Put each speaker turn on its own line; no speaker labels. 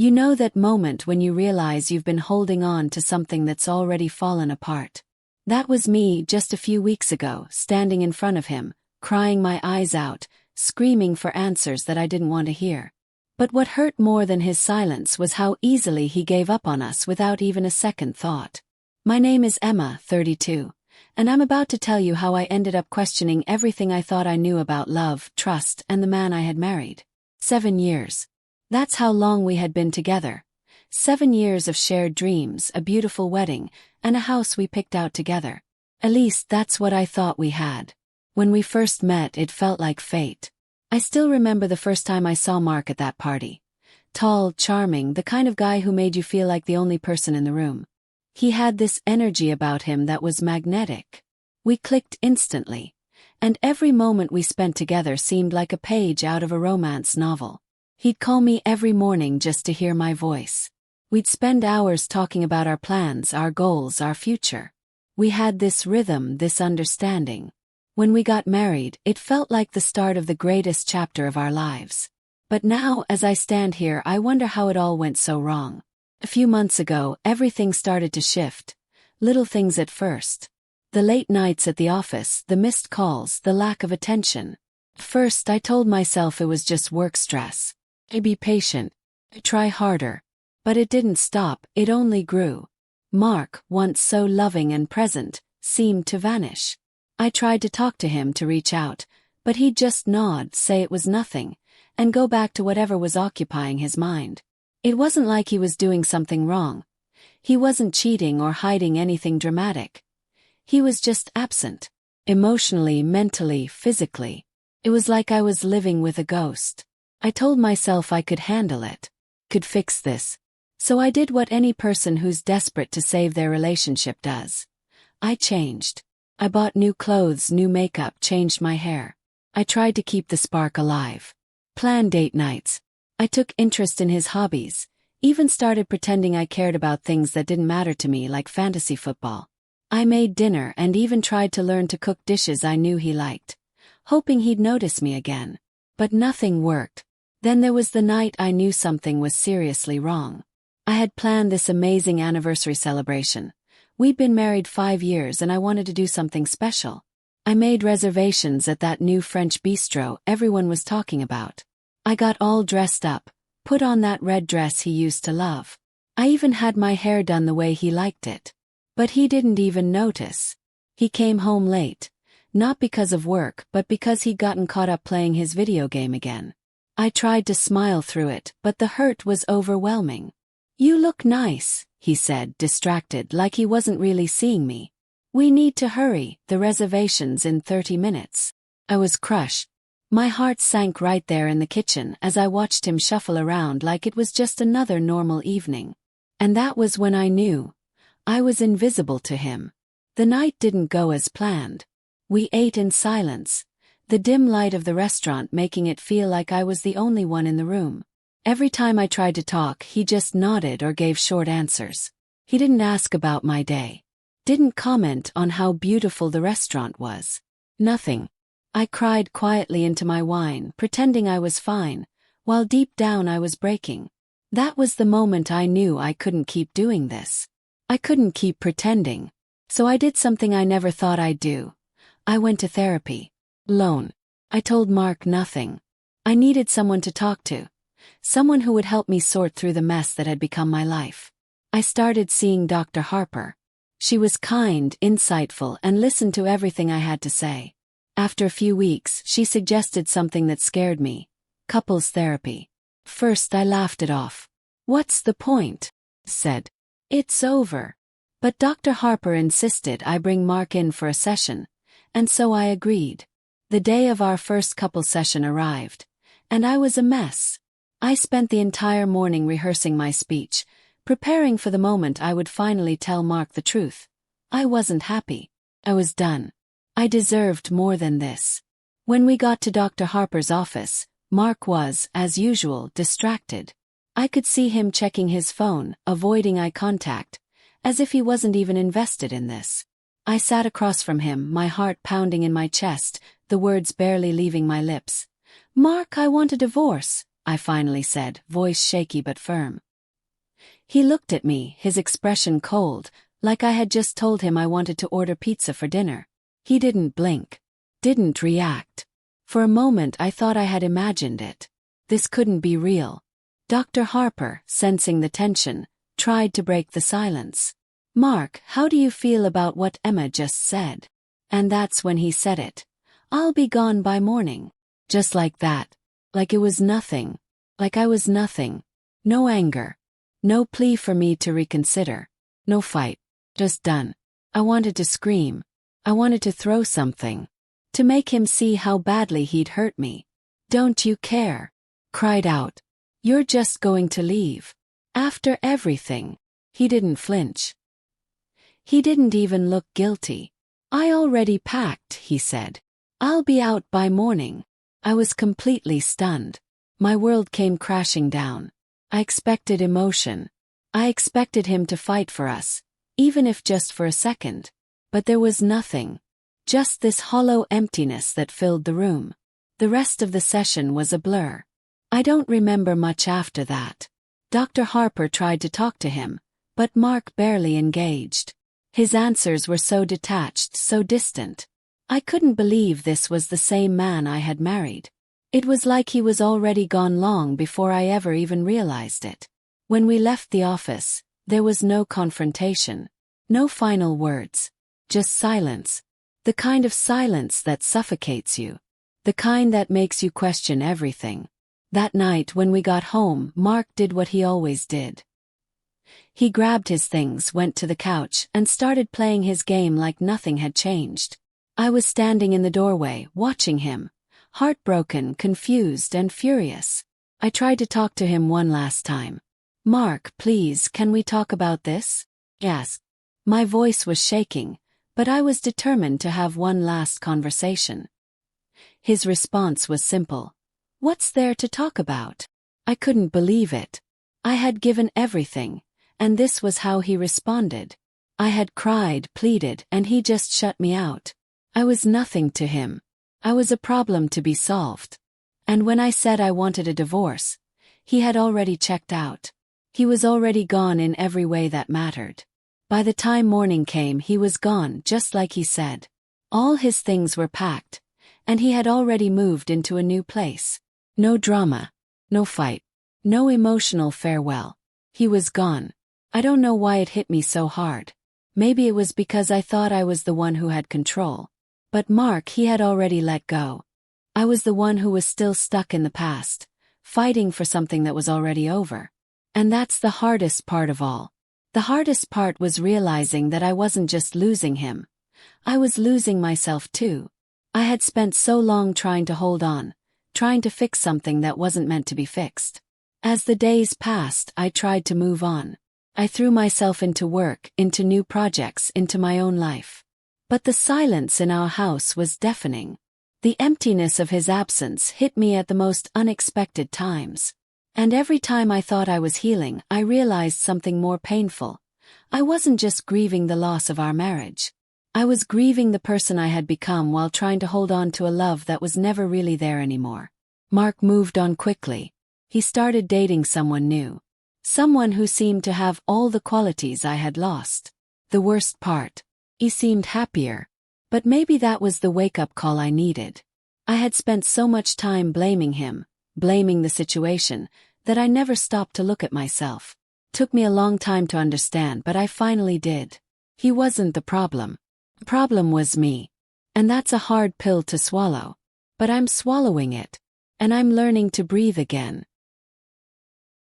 You know that moment when you realize you've been holding on to something that's already fallen apart. That was me just a few weeks ago, standing in front of him, crying my eyes out, screaming for answers that I didn't want to hear. But what hurt more than his silence was how easily he gave up on us without even a second thought. My name is Emma, 32, and I'm about to tell you how I ended up questioning everything I thought I knew about love, trust, and the man I had married. 7 years. That's how long we had been together. 7 years of shared dreams, a beautiful wedding, and a house we picked out together. At least that's what I thought we had. When we first met, it felt like fate. I still remember the first time I saw Mark at that party. Tall, charming, the kind of guy who made you feel like the only person in the room. He had this energy about him that was magnetic. We clicked instantly, and every moment we spent together seemed like a page out of a romance novel. He'd call me every morning just to hear my voice. We'd spend hours talking about our plans, our goals, our future. We had this rhythm, this understanding. When we got married, it felt like the start of the greatest chapter of our lives. But now, as I stand here, I wonder how it all went so wrong. A few months ago, everything started to shift. Little things at first. The late nights at the office, the missed calls, the lack of attention. At first, I told myself it was just work stress. I'd be patient. I'd try harder. But it didn't stop, it only grew. Mark, once so loving and present, seemed to vanish. I tried to talk to him, to reach out, but he'd just nod, say it was nothing, and go back to whatever was occupying his mind. It wasn't like he was doing something wrong. He wasn't cheating or hiding anything dramatic. He was just absent. Emotionally, mentally, physically. It was like I was living with a ghost. I told myself I could handle it. Could fix this. So I did what any person who's desperate to save their relationship does. I changed. I bought new clothes, new makeup, changed my hair. I tried to keep the spark alive. Planned date nights. I took interest in his hobbies, even started pretending I cared about things that didn't matter to me, like fantasy football. I made dinner and even tried to learn to cook dishes I knew he liked, hoping he'd notice me again. But nothing worked. Then there was the night I knew something was seriously wrong. I had planned this amazing anniversary celebration. We'd been married 5 years and I wanted to do something special. I made reservations at that new French bistro everyone was talking about. I got all dressed up, put on that red dress he used to love. I even had my hair done the way he liked it. But he didn't even notice. He came home late, not because of work but because he'd gotten caught up playing his video game again. I tried to smile through it, but the hurt was overwhelming. "You look nice," he said, distracted, like he wasn't really seeing me. "We need to hurry, the reservation's in 30 minutes. I was crushed. My heart sank right there in the kitchen as I watched him shuffle around like it was just another normal evening. And that was when I knew. I was invisible to him. The night didn't go as planned. We ate in silence, the dim light of the restaurant making it feel like I was the only one in the room. Every time I tried to talk, he just nodded or gave short answers. He didn't ask about my day. Didn't comment on how beautiful the restaurant was. Nothing. I cried quietly into my wine, pretending I was fine, while deep down I was breaking. That was the moment I knew I couldn't keep doing this. I couldn't keep pretending. So I did something I never thought I'd do. I went to therapy. Alone. I told Mark nothing. I needed someone to talk to. Someone who would help me sort through the mess that had become my life. I started seeing Dr. Harper. She was kind, insightful, and listened to everything I had to say. After a few weeks, she suggested something that scared me. Couples therapy. First I laughed it off. "What's the point?" said. "It's over." But Dr. Harper insisted I bring Mark in for a session, and so I agreed. The day of our first couple session arrived, and I was a mess. I spent the entire morning rehearsing my speech, preparing for the moment I would finally tell Mark the truth. I wasn't happy. I was done. I deserved more than this. When we got to Dr. Harper's office, Mark was, as usual, distracted. I could see him checking his phone, avoiding eye contact, as if he wasn't even invested in this. I sat across from him, my heart pounding in my chest, the words barely leaving my lips. "Mark, I want a divorce," I finally said, voice shaky but firm. He looked at me, his expression cold, like I had just told him I wanted to order pizza for dinner. He didn't blink. Didn't react. For a moment I thought I had imagined it. This couldn't be real. Dr. Harper, sensing the tension, tried to break the silence. "Mark, how do you feel about what Emma just said?" And that's when he said it. "I'll be gone by morning." Just like that. Like it was nothing. Like I was nothing. No anger. No plea for me to reconsider. No fight. Just done. I wanted to scream. I wanted to throw something. To make him see how badly he'd hurt me. "Don't you care?" Cried out. "You're just going to leave. After everything." He didn't flinch. He didn't even look guilty. "I already packed," he said. "I'll be out by morning." I was completely stunned. My world came crashing down. I expected emotion. I expected him to fight for us, even if just for a second. But there was nothing. Just this hollow emptiness that filled the room. The rest of the session was a blur. I don't remember much after that. Dr. Harper tried to talk to him, but Mark barely engaged. His answers were so detached, so distant. I couldn't believe this was the same man I had married. It was like he was already gone long before I ever even realized it. When we left the office, there was no confrontation. No final words. Just silence. The kind of silence that suffocates you. The kind that makes you question everything. That night when we got home, Mark did what he always did. He grabbed his things, went to the couch, and started playing his game like nothing had changed. I was standing in the doorway, watching him, heartbroken, confused, and furious. I tried to talk to him one last time. "Mark, please, can we talk about this?" Yes. My voice was shaking, but I was determined to have one last conversation. His response was simple. "What's there to talk about?" I couldn't believe it. I had given everything, and this was how he responded. I had cried, pleaded, and he just shut me out. I was nothing to him. I was a problem to be solved. And when I said I wanted a divorce, he had already checked out. He was already gone in every way that mattered. By the time morning came, he was gone, just like he said. All his things were packed, and he had already moved into a new place. No drama. No fight. No emotional farewell. He was gone. I don't know why it hit me so hard. Maybe it was because I thought I was the one who had control. But Mark, he had already let go. I was the one who was still stuck in the past, fighting for something that was already over. And that's the hardest part of all. The hardest part was realizing that I wasn't just losing him. I was losing myself too. I had spent so long trying to hold on, trying to fix something that wasn't meant to be fixed. As the days passed, I tried to move on. I threw myself into work, into new projects, into my own life. But the silence in our house was deafening. The emptiness of his absence hit me at the most unexpected times. And every time I thought I was healing, I realized something more painful. I wasn't just grieving the loss of our marriage. I was grieving the person I had become while trying to hold on to a love that was never really there anymore. Mark moved on quickly. He started dating someone new. Someone who seemed to have all the qualities I had lost. The worst part. He seemed happier. But maybe that was the wake-up call I needed. I had spent so much time blaming him, blaming the situation, that I never stopped to look at myself. Took me a long time to understand, but I finally did. He wasn't the problem. The problem was me. And that's a hard pill to swallow. But I'm swallowing it. And I'm learning to breathe again.